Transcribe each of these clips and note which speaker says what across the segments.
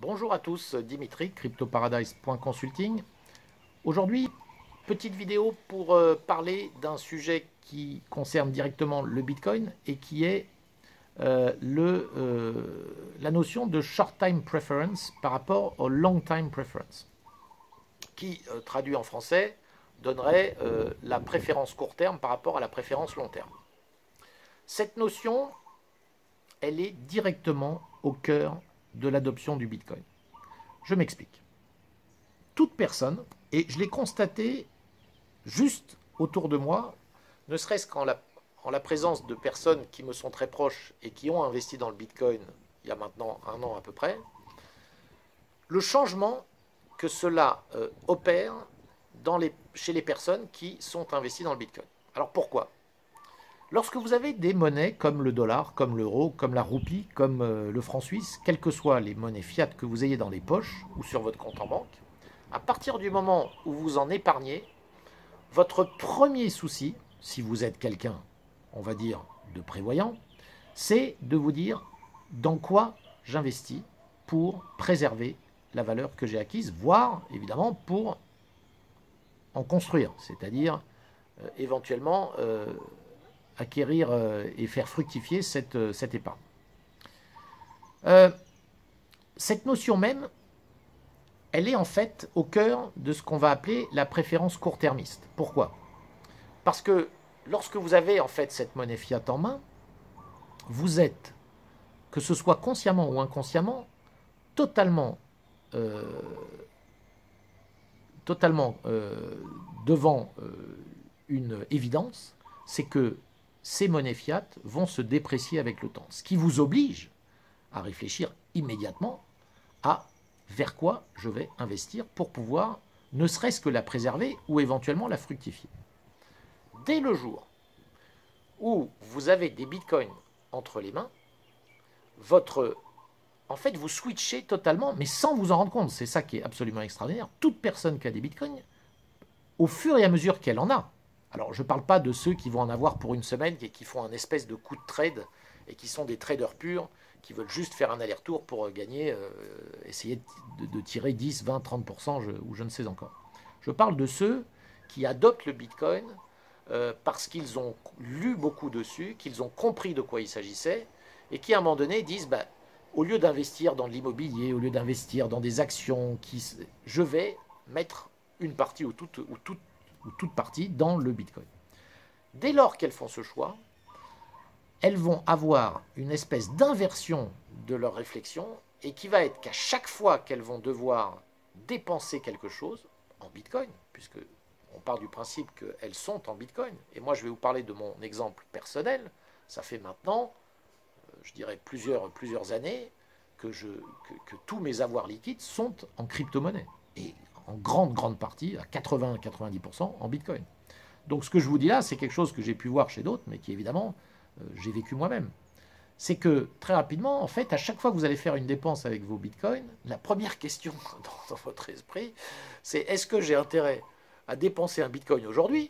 Speaker 1: Bonjour à tous, Dimitri, cryptoparadise.consulting. Aujourd'hui, petite vidéo pour parler d'un sujet qui concerne directement le Bitcoin et qui est la notion de short time preference par rapport au long time preference, qui, traduit en français, donnerait la préférence court terme par rapport à la préférence long terme. Cette notion, elle est directement au cœur de l'adoption du Bitcoin. Je m'explique. Toute personne, et je l'ai constaté juste autour de moi, ne serait-ce qu'en la présence de personnes qui me sont très proches et qui ont investi dans le Bitcoin il y a maintenant 1 an à peu près, le changement que cela opère chez les personnes qui sont investies dans le Bitcoin. Alors pourquoi ? Lorsque vous avez des monnaies comme le dollar, comme l'euro, comme la roupie, comme le franc suisse, quelles que soient les monnaies fiat que vous ayez dans les poches ou sur votre compte en banque, à partir du moment où vous en épargnez, votre premier souci, si vous êtes quelqu'un, on va dire, de prévoyant, c'est de vous dire dans quoi j'investis pour préserver la valeur que j'ai acquise, voire évidemment pour en construire, c'est-à-dire éventuellement acquérir et faire fructifier cette épargne. Cette notion même, elle est en fait au cœur de ce qu'on va appeler la préférence court-termiste. Pourquoi ? Parce que lorsque vous avez en fait cette monnaie fiat en main, vous êtes, que ce soit consciemment ou inconsciemment, totalement devant une évidence, c'est que ces monnaies fiat vont se déprécier avec le temps. Ce qui vous oblige à réfléchir immédiatement à vers quoi je vais investir pour pouvoir ne serait-ce que la préserver ou éventuellement la fructifier. Dès le jour où vous avez des bitcoins entre les mains, en fait, vous switchez totalement, mais sans vous en rendre compte. C'est ça qui est absolument extraordinaire. Toute personne qui a des bitcoins, au fur et à mesure qu'elle en a, alors je ne parle pas de ceux qui vont en avoir pour une semaine et qui font un espèce de coup de trade et qui sont des traders purs, qui veulent juste faire un aller-retour pour gagner, essayer de tirer 10, 20, 30% ou je ne sais encore. Je parle de ceux qui adoptent le Bitcoin parce qu'ils ont lu beaucoup dessus, qu'ils ont compris de quoi il s'agissait et qui à un moment donné disent au lieu d'investir dans de l'immobilier, au lieu d'investir dans des actions, je vais mettre une partie ou toute partie dans le Bitcoin. Dès lors qu'elles font ce choix, elles vont avoir une espèce d'inversion de leur réflexion et qui va être qu'à chaque fois qu'elles vont devoir dépenser quelque chose en Bitcoin, puisque on part du principe qu'elles sont en Bitcoin, et moi je vais vous parler de mon exemple personnel, ça fait maintenant, je dirais plusieurs années, que tous mes avoirs liquides sont en crypto-monnaie, et en grande partie, à 80-90% en Bitcoin. Donc ce que je vous dis là, c'est quelque chose que j'ai pu voir chez d'autres, mais qui évidemment, j'ai vécu moi-même. C'est que très rapidement, en fait, à chaque fois que vous allez faire une dépense avec vos bitcoins, la première question dans votre esprit, c'est est-ce que j'ai intérêt à dépenser un bitcoin aujourd'hui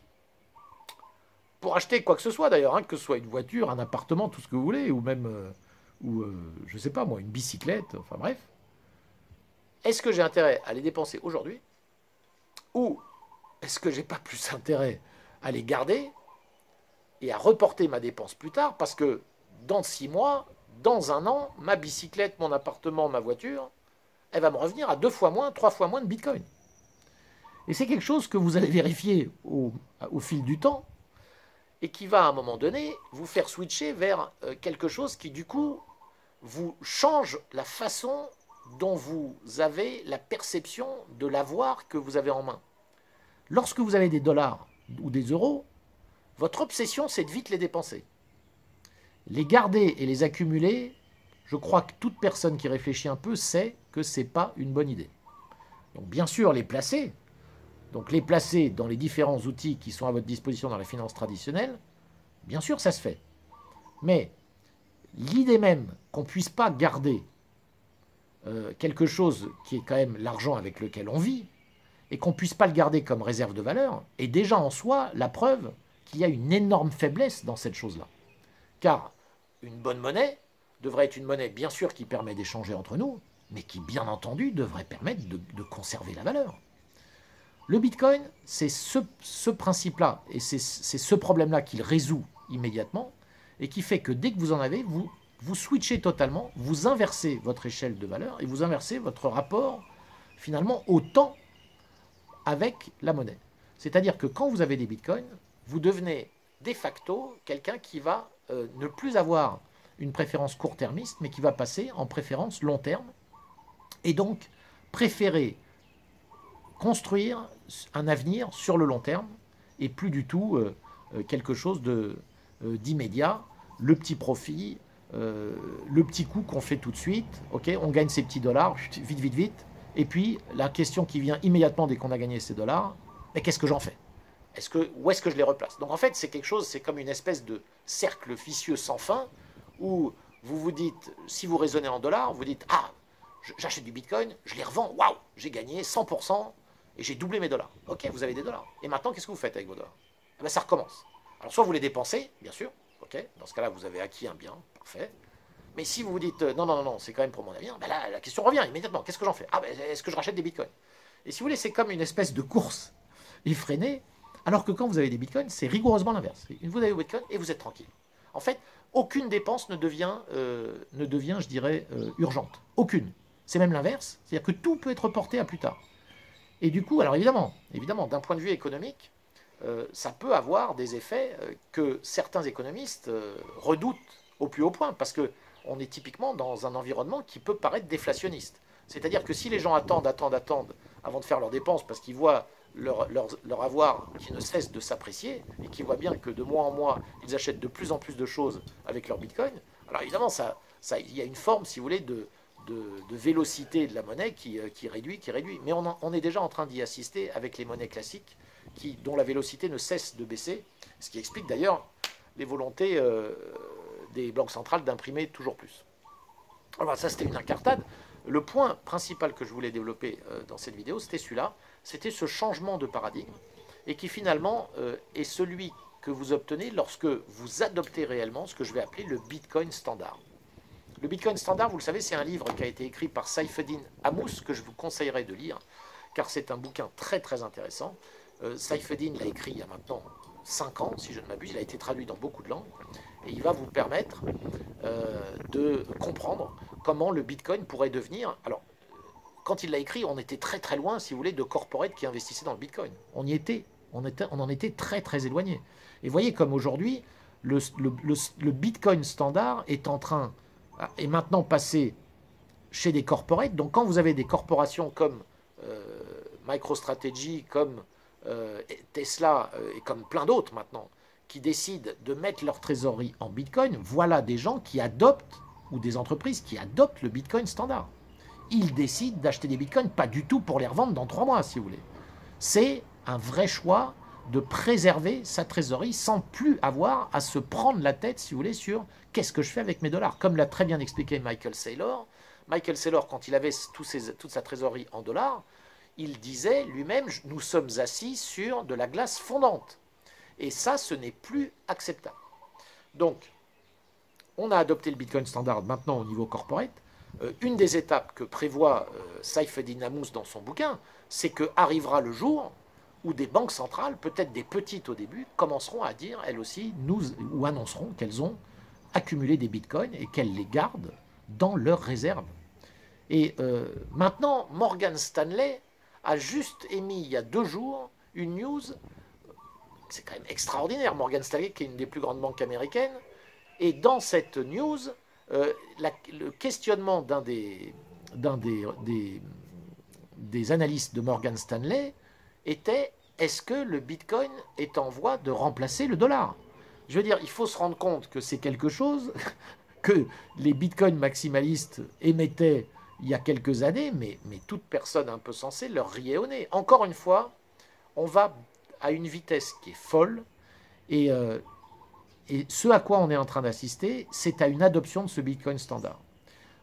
Speaker 1: pour acheter quoi que ce soit d'ailleurs, hein, que ce soit une voiture, un appartement, tout ce que vous voulez, ou même, je sais pas moi, une bicyclette, enfin bref. Est-ce que j'ai intérêt à les dépenser aujourd'hui ou est-ce que j'ai pas plus intérêt à les garder et à reporter ma dépense plus tard parce que dans 6 mois, dans 1 an, ma bicyclette, mon appartement, ma voiture, elle va me revenir à 2 fois moins, 3 fois moins de bitcoin. Et c'est quelque chose que vous allez vérifier au fil du temps et qui va à un moment donné vous faire switcher vers quelque chose qui du coup vous change la façon dont vous avez la perception de l'avoir que vous avez en main. Lorsque vous avez des dollars ou des euros, votre obsession, c'est de vite les dépenser. Les garder et les accumuler, je crois que toute personne qui réfléchit un peu sait que ce n'est pas une bonne idée. Donc bien sûr, les placer dans les différents outils qui sont à votre disposition dans la finance traditionnelle, bien sûr, ça se fait. Mais l'idée même qu'on ne puisse pas garder quelque chose qui est quand même l'argent avec lequel on vit, et qu'on ne puisse pas le garder comme réserve de valeur, est déjà en soi la preuve qu'il y a une énorme faiblesse dans cette chose-là. Car une bonne monnaie devrait être une monnaie, bien sûr, qui permet d'échanger entre nous, mais qui, bien entendu, devrait permettre de conserver la valeur. Le Bitcoin, c'est ce principe-là, et c'est ce problème-là qu'il résout immédiatement, et qui fait que dès que vous en avez, vous switchez totalement, vous inversez votre échelle de valeur, et vous inversez votre rapport, finalement, au temps avec la monnaie. C'est-à-dire que quand vous avez des Bitcoins, vous devenez de facto quelqu'un qui va ne plus avoir une préférence court-termiste, mais qui va passer en préférence long terme, et donc préférer construire un avenir sur le long terme, et plus du tout quelque chose d'immédiat, le petit profit, le petit coup qu'on fait tout de suite, ok, on gagne ces petits dollars, vite, vite, vite, et puis la question qui vient immédiatement dès qu'on a gagné ces dollars, mais qu'est-ce que j'en fais? Où est-ce que je les replace? Donc en fait, c'est quelque chose, c'est comme une espèce de cercle vicieux sans fin, où vous vous dites, si vous raisonnez en dollars, vous dites, ah, j'achète du Bitcoin, je les revends, waouh, j'ai gagné 100%, et j'ai doublé mes dollars. Ok, vous avez des dollars. Et maintenant, qu'est-ce que vous faites avec vos dollars? Eh bien, ça recommence. Alors, soit vous les dépensez, bien sûr, ok, dans ce cas-là, vous avez acquis un bien, parfait. Mais si vous vous dites, non, non, non, non, c'est quand même pour mon avenir, ben là, la question revient immédiatement. Qu'est-ce que j'en fais? Ah, ben, est-ce que je rachète des Bitcoins? Et si vous voulez, c'est comme une espèce de course effrénée, alors que quand vous avez des Bitcoins, c'est rigoureusement l'inverse. Vous avez des Bitcoins et vous êtes tranquille. En fait, aucune dépense ne devient, je dirais, urgente. Aucune. C'est même l'inverse, c'est-à-dire que tout peut être reporté à plus tard. Et du coup, alors évidemment, d'un point de vue économique, ça peut avoir des effets que certains économistes redoutent au plus haut point, parce qu'on est typiquement dans un environnement qui peut paraître déflationniste. C'est-à-dire que si les gens attendent avant de faire leurs dépenses, parce qu'ils voient leur avoir qui ne cesse de s'apprécier, et qu'ils voient bien que de mois en mois, ils achètent de plus en plus de choses avec leur Bitcoin, alors évidemment, il y a une forme, si vous voulez, de vélocité de la monnaie qui réduit. Mais on est déjà en train d'y assister avec les monnaies classiques, dont la vélocité ne cesse de baisser, ce qui explique d'ailleurs les volontés des banques centrales d'imprimer toujours plus. Alors ça, c'était une incartade. Le point principal que je voulais développer dans cette vidéo, c'était celui-là, c'était ce changement de paradigme, et qui finalement est celui que vous obtenez lorsque vous adoptez réellement ce que je vais appeler le Bitcoin standard. Le Bitcoin standard, vous le savez, c'est un livre qui a été écrit par Saifedean Ammous, que je vous conseillerais de lire, car c'est un bouquin très très intéressant. Saifedean l'a écrit il y a maintenant 5 ans, si je ne m'abuse, il a été traduit dans beaucoup de langues, et il va vous permettre de comprendre comment le Bitcoin pourrait devenir... Alors, quand il l'a écrit, on était très très loin, si vous voulez, de corporates qui investissaient dans le Bitcoin. On en était très très éloigné. Et voyez comme aujourd'hui, le Bitcoin standard est maintenant passé chez des corporates. Donc quand vous avez des corporations comme MicroStrategy, comme Tesla et comme plein d'autres maintenant, qui décident de mettre leur trésorerie en Bitcoin, voilà des gens qui adoptent, ou des entreprises qui adoptent le Bitcoin standard. Ils décident d'acheter des Bitcoins, pas du tout pour les revendre dans 3 mois, si vous voulez. C'est un vrai choix de préserver sa trésorerie sans plus avoir à se prendre la tête, si vous voulez, sur qu'est-ce que je fais avec mes dollars. Comme l'a très bien expliqué Michael Saylor. Michael Saylor, quand il avait toute sa trésorerie en dollars, il disait lui-même, nous sommes assis sur de la glace fondante. Et ça, ce n'est plus acceptable. Donc, on a adopté le Bitcoin standard maintenant au niveau corporate. Une des étapes que prévoit Saifedean Ammous dans son bouquin, c'est qu'arrivera le jour où des banques centrales, peut-être des petites au début, commenceront à dire, elles aussi, ou annonceront qu'elles ont accumulé des bitcoins et qu'elles les gardent dans leurs réserves. Et maintenant, Morgan Stanley a juste émis il y a 2 jours une news, c'est quand même extraordinaire, Morgan Stanley qui est une des plus grandes banques américaines, et dans cette news, le questionnement d'un des analystes de Morgan Stanley était: est-ce que le Bitcoin est en voie de remplacer le dollar? Je veux dire, il faut se rendre compte que c'est quelque chose que les Bitcoins maximalistes émettaient il y a quelques années, mais toute personne un peu sensée leur riait au nez. Encore une fois, on va à une vitesse qui est folle, et ce à quoi on est en train d'assister, c'est à une adoption de ce Bitcoin standard.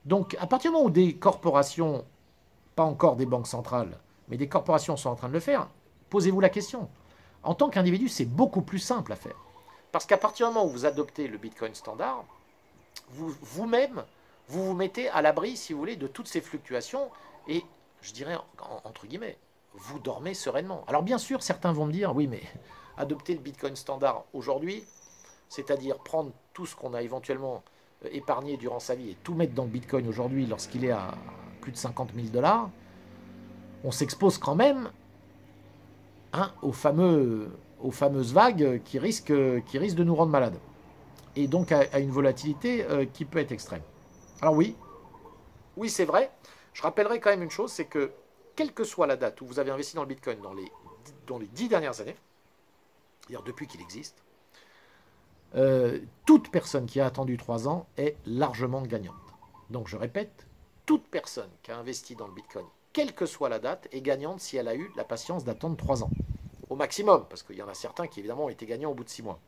Speaker 1: Donc, à partir du moment où des corporations, pas encore des banques centrales, mais des corporations sont en train de le faire, posez-vous la question. En tant qu'individu, c'est beaucoup plus simple à faire. Parce qu'à partir du moment où vous adoptez le Bitcoin standard, vous-même, vous vous mettez à l'abri, si vous voulez, de toutes ces fluctuations et, je dirais, entre guillemets, vous dormez sereinement. Alors bien sûr, certains vont me dire, oui, mais adopter le Bitcoin standard aujourd'hui, c'est-à-dire prendre tout ce qu'on a éventuellement épargné durant sa vie et tout mettre dans le Bitcoin aujourd'hui lorsqu'il est à plus de 50 000 $, on s'expose quand même aux fameuses vagues qui risquent de nous rendre malades. Et donc à une volatilité qui peut être extrême. Alors oui, c'est vrai. Je rappellerai quand même une chose, c'est que quelle que soit la date où vous avez investi dans le Bitcoin dans les 10 dernières années, c'est-à-dire depuis qu'il existe, toute personne qui a attendu 3 ans est largement gagnante. Donc je répète, toute personne qui a investi dans le Bitcoin, quelle que soit la date, est gagnante si elle a eu la patience d'attendre 3 ans. Au maximum, parce qu'il y en a certains qui évidemment ont été gagnants au bout de 6 mois.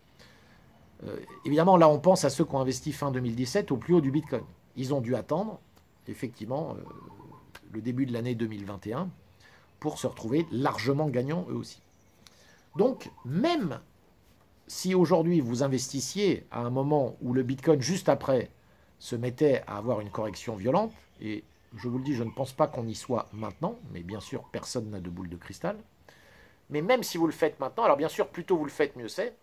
Speaker 1: Évidemment, là on pense à ceux qui ont investi fin 2017 au plus haut du Bitcoin. Ils ont dû attendre, effectivement, le début de l'année 2021 pour se retrouver largement gagnants eux aussi. Donc, même si aujourd'hui vous investissiez à un moment où le Bitcoin, juste après, se mettait à avoir une correction violente, et je vous le dis, je ne pense pas qu'on y soit maintenant, mais bien sûr, personne n'a de boule de cristal, mais même si vous le faites maintenant, alors bien sûr, plus tôt vous le faites, mieux c'est.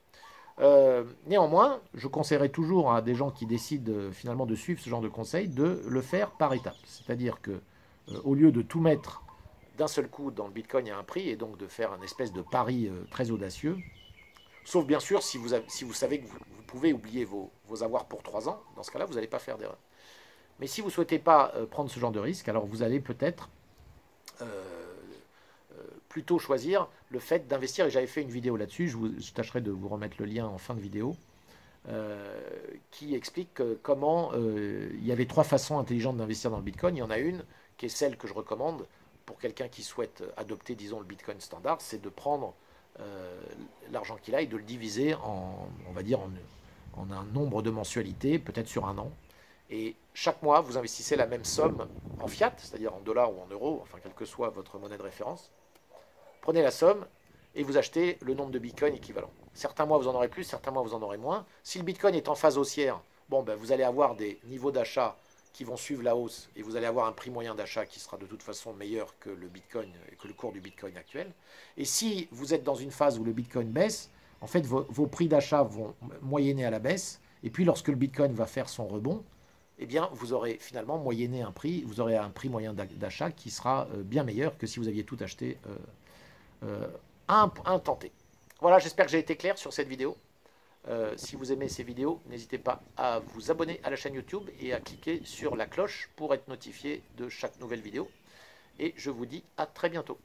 Speaker 1: Néanmoins, je conseillerais toujours à des gens qui décident finalement de suivre ce genre de conseils de le faire par étapes. C'est-à-dire que au lieu de tout mettre d'un seul coup dans le Bitcoin à un prix et donc de faire un espèce de pari très audacieux, sauf bien sûr si vous savez que vous pouvez oublier vos avoirs pour 3 ans, dans ce cas-là, vous n'allez pas faire d'erreur. Mais si vous ne souhaitez pas prendre ce genre de risque, alors vous allez peut-être plutôt choisir le fait d'investir, et j'avais fait une vidéo là-dessus, je tâcherai de vous remettre le lien en fin de vidéo, qui explique comment il y avait 3 façons intelligentes d'investir dans le Bitcoin. Il y en a une qui est celle que je recommande pour quelqu'un qui souhaite adopter, disons, le Bitcoin standard, c'est de prendre l'argent qu'il a et de le diviser on va dire, en un nombre de mensualités, peut-être sur un an. Et chaque mois, vous investissez la même somme en fiat, c'est-à-dire en dollars ou en euros, enfin, quelle que soit votre monnaie de référence. Prenez la somme et vous achetez le nombre de Bitcoin équivalent. Certains mois, vous en aurez plus, certains mois, vous en aurez moins. Si le Bitcoin est en phase haussière, bon, ben, vous allez avoir des niveaux d'achat qui vont suivre la hausse et vous allez avoir un prix moyen d'achat qui sera de toute façon meilleur que le Bitcoin, que le cours du Bitcoin actuel. Et si vous êtes dans une phase où le Bitcoin baisse, en fait, vos prix d'achat vont moyenner à la baisse. Et puis, lorsque le Bitcoin va faire son rebond, eh bien, vous aurez finalement moyenné un prix, vous aurez un prix moyen d'achat qui sera bien meilleur que si vous aviez tout acheté un temps T. Voilà, j'espère que j'ai été clair sur cette vidéo. Si vous aimez ces vidéos, n'hésitez pas à vous abonner à la chaîne YouTube et à cliquer sur la cloche pour être notifié de chaque nouvelle vidéo. Et je vous dis à très bientôt.